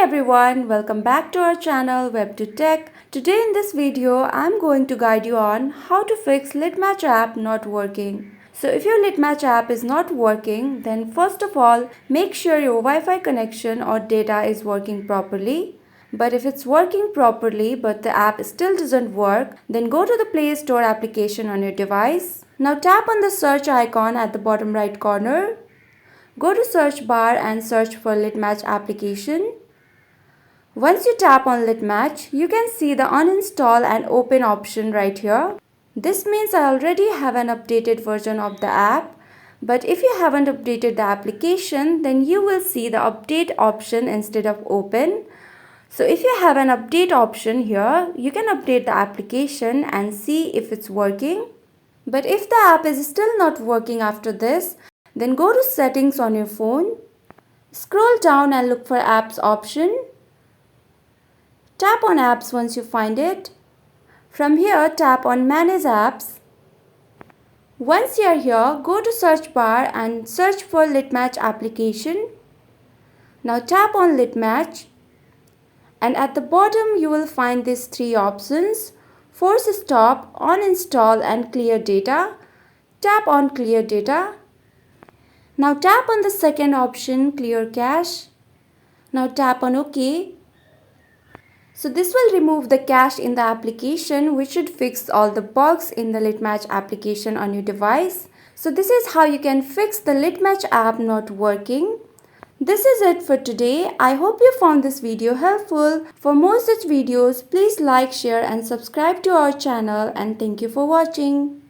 everyone, welcome back to our channel WebToTech. Today in this video, I'm going to guide you on how to fix Litmatch app not working. So if your Litmatch app is not working, then first of all, make sure your Wi-Fi connection or data is working properly. But if it's working properly but the app still doesn't work, then go to the Play Store application on your device. Now tap on the search icon at the bottom right corner. Go to search bar and search for Litmatch application. Once you tap on Litmatch, you can see the uninstall and open option right here. This means I already have an updated version of the app. But if you haven't updated the application, then you will see the update option instead of open. So if you have an update option here, you can update the application and see if it's working. But if the app is still not working after this, then go to settings on your phone. Scroll down and look for apps option. Tap on apps once you find it. From here, tap on manage apps. Once you are here, go to search bar and search for Litmatch application. Now tap on Litmatch. And at the bottom, you will find these three options: force stop, uninstall and clear data. Tap on clear data. Now tap on the second option, clear cache. Now tap on OK. So this will remove the cache in the application, which should fix all the bugs in the Litmatch application on your device. So this is how you can fix the Litmatch app not working. This is it for today. I hope you found this video helpful. For more such videos, please like, share and subscribe to our channel, and thank you for watching.